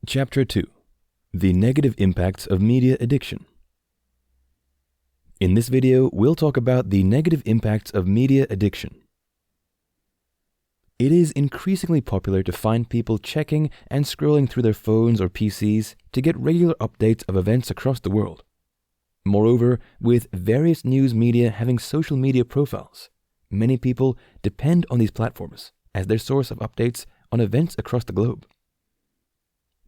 Chapter 2: The Negative Impacts of Media Addiction. In this video, we'll talk about the negative impacts of media addiction. It is increasingly popular to find people checking and scrolling through their phones or PCs to get regular updates of events across the world. Moreover, with various news media having social media profiles, many people depend on these platforms as their source of updates on events across the globe.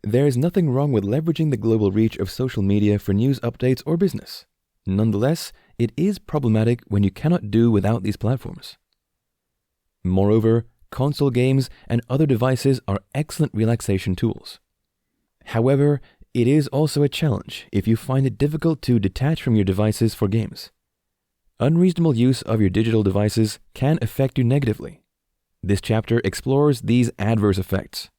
There is nothing wrong with leveraging the global reach of social media for news updates or business. Nonetheless, it is problematic when you cannot do without these platforms. Moreover, console games and other devices are excellent relaxation tools. However, it is also a challenge if you find it difficult to detach from your devices for games. Unreasonable use of your digital devices can affect you negatively. This chapter explores these adverse effects.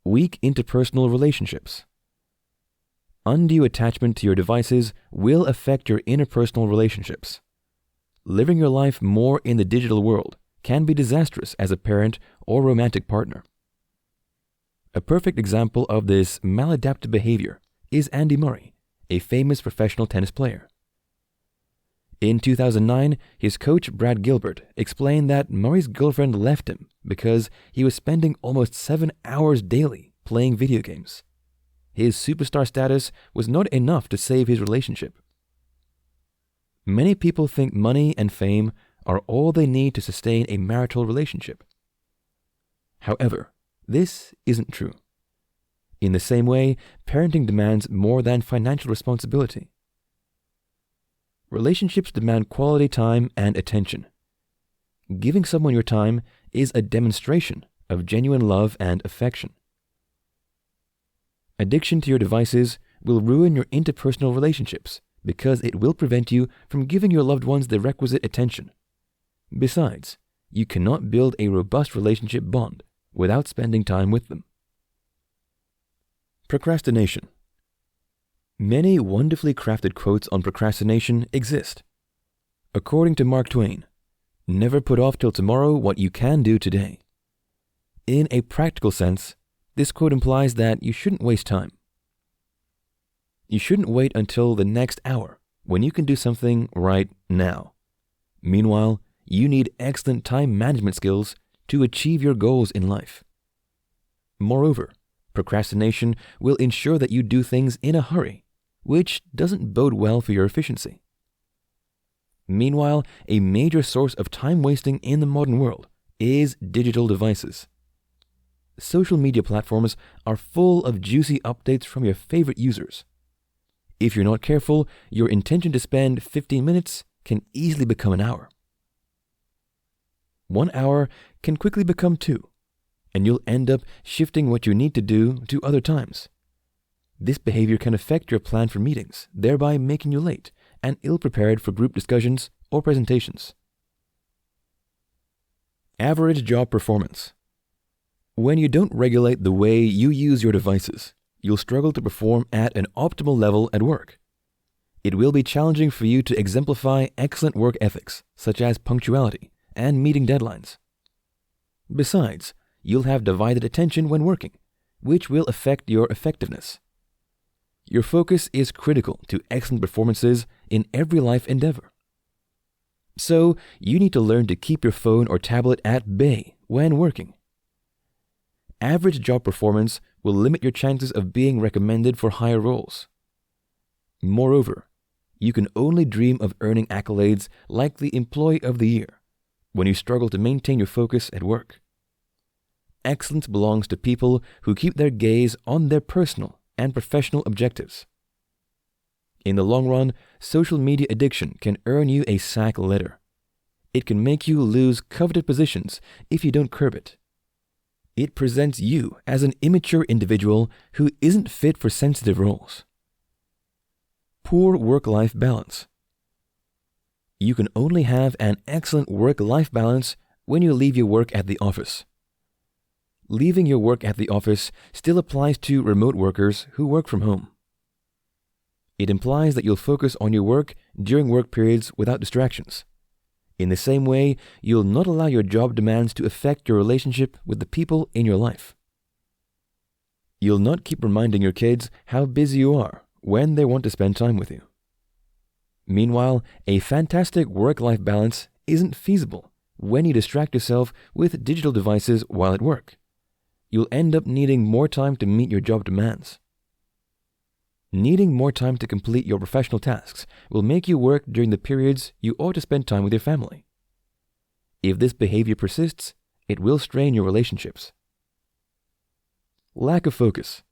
Weak interpersonal relationships. Undue attachment to your devices will affect your interpersonal relationships. Living your life more in the digital world can be disastrous as a parent or romantic partner. A perfect example of this maladaptive behavior is Andy Murray, a famous professional tennis player. In 2009, his coach Brad Gilbert explained that Murray's girlfriend left him because he was spending almost 7 hours daily playing video games. His superstar status was not enough to save his relationship. Many people think money and fame are all they need to sustain a marital relationship. However, this isn't true. In the same way, parenting demands more than financial responsibility. Relationships demand quality time and attention. Giving someone your time is a demonstration of genuine love and affection. Addiction to your devices will ruin your interpersonal relationships because it will prevent you from giving your loved ones the requisite attention. Besides, you cannot build a robust relationship bond without spending time with them. Procrastination. Many wonderfully crafted quotes on procrastination exist. According to Mark Twain, never put off till tomorrow what you can do today. In a practical sense, this quote implies that you shouldn't waste time. You shouldn't wait until the next hour when you can do something right now. Meanwhile, you need excellent time management skills to achieve your goals in life. Moreover, procrastination will ensure that you do things in a hurry, which doesn't bode well for your efficiency. Meanwhile, a major source of time wasting in the modern world is digital devices. Social media platforms are full of juicy updates from your favorite users. If you're not careful, your intention to spend 15 minutes can easily become an hour. 1 hour can quickly become 2, and you'll end up shifting what you need to do to other times. This behavior can affect your plan for meetings, thereby making you late and ill-prepared for group discussions or presentations. Average job performance. When you don't regulate the way you use your devices, you'll struggle to perform at an optimal level at work. It will be challenging for you to exemplify excellent work ethics, such as punctuality and meeting deadlines. Besides, you'll have divided attention when working, which will affect your effectiveness. Your focus is critical to excellent performances in every life endeavor. So, you need to learn to keep your phone or tablet at bay when working. Average job performance will limit your chances of being recommended for higher roles. Moreover, you can only dream of earning accolades like the Employee of the Year when you struggle to maintain your focus at work. Excellence belongs to people who keep their gaze on their personal and professional objectives. In the long run, social media addiction can earn you a sack letter. It can make you lose coveted positions if you don't curb it. It presents you as an immature individual who isn't fit for sensitive roles. Poor work-life balance. You can only have an excellent work-life balance when you leave your work at the office. Leaving your work at the office still applies to remote workers who work from home. It implies that you'll focus on your work during work periods without distractions. In the same way, you'll not allow your job demands to affect your relationship with the people in your life. You'll not keep reminding your kids how busy you are when they want to spend time with you. Meanwhile, a fantastic work-life balance isn't feasible when you distract yourself with digital devices while at work. You'll end up needing more time to meet your job demands. Needing more time to complete your professional tasks will make you work during the periods you ought to spend time with your family. If this behavior persists, it will strain your relationships. Lack of focus.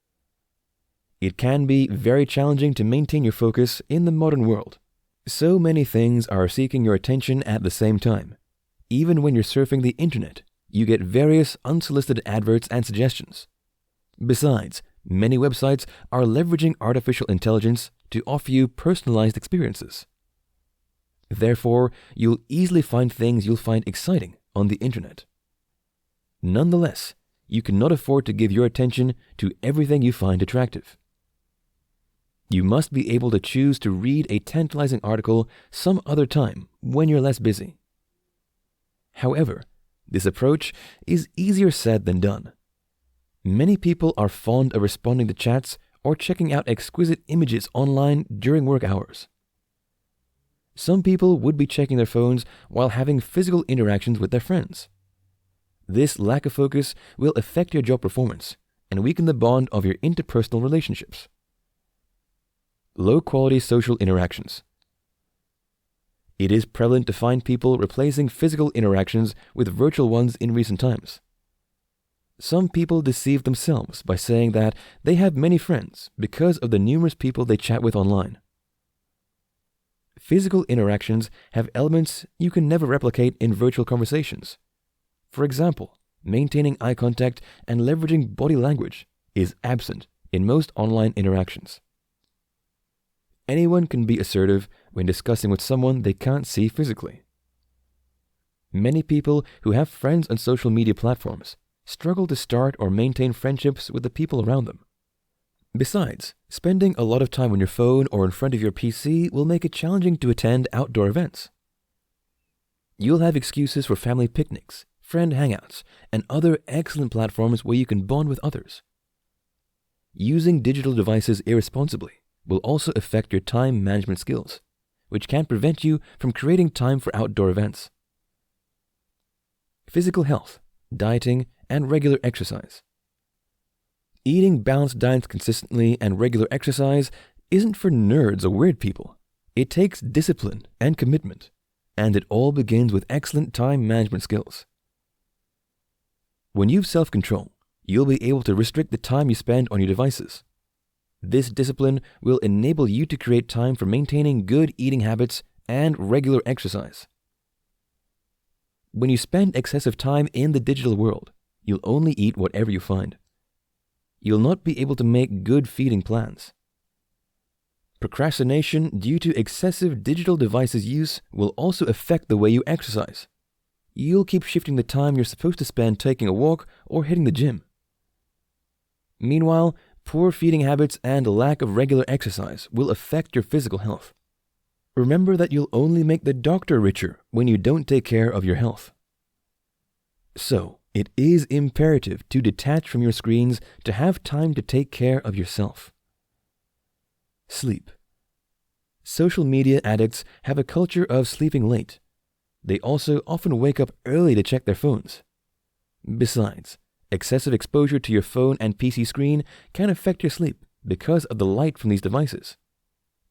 It can be very challenging to maintain your focus in the modern world. So many things are seeking your attention at the same time. Even when you're surfing the internet, you get various unsolicited adverts and suggestions. Besides, many websites are leveraging artificial intelligence to offer you personalized experiences. Therefore, you'll easily find things you'll find exciting on the internet. Nonetheless, you cannot afford to give your attention to everything you find attractive. You must be able to choose to read a tantalizing article some other time when you're less busy. However, this approach is easier said than done. Many people are fond of responding to chats or checking out exquisite images online during work hours. Some people would be checking their phones while having physical interactions with their friends. This lack of focus will affect your job performance and weaken the bond of your interpersonal relationships. Low-quality social interactions. It is prevalent to find people replacing physical interactions with virtual ones in recent times. Some people deceive themselves by saying that they have many friends because of the numerous people they chat with online. Physical interactions have elements you can never replicate in virtual conversations. For example, maintaining eye contact and leveraging body language is absent in most online interactions. Anyone can be assertive when discussing with someone they can't see physically. Many people who have friends on social media platforms struggle to start or maintain friendships with the people around them. Besides, spending a lot of time on your phone or in front of your PC will make it challenging to attend outdoor events. You'll have excuses for family picnics, friend hangouts, and other excellent platforms where you can bond with others. Using digital devices irresponsibly will also affect your time management skills, which can prevent you from creating time for outdoor events. Physical health, dieting, and regular exercise. Eating balanced diets consistently and regular exercise isn't for nerds or weird people. It takes discipline and commitment, and it all begins with excellent time management skills. When you've self-control, you'll be able to restrict the time you spend on your devices. This discipline will enable you to create time for maintaining good eating habits and regular exercise. When you spend excessive time in the digital world, you'll only eat whatever you find. You'll not be able to make good feeding plans. Procrastination due to excessive digital devices use will also affect the way you exercise. You'll keep shifting the time you're supposed to spend taking a walk or hitting the gym. Meanwhile, poor feeding habits and a lack of regular exercise will affect your physical health. Remember that you'll only make the doctor richer when you don't take care of your health. So, it is imperative to detach from your screens to have time to take care of yourself. Sleep. Social media addicts have a culture of sleeping late. They also often wake up early to check their phones. Besides, excessive exposure to your phone and PC screen can affect your sleep because of the light from these devices.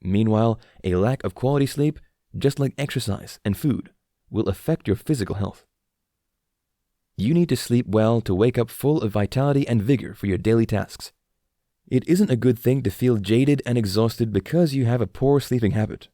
Meanwhile, a lack of quality sleep, just like exercise and food, will affect your physical health. You need to sleep well to wake up full of vitality and vigor for your daily tasks. It isn't a good thing to feel jaded and exhausted because you have a poor sleeping habit.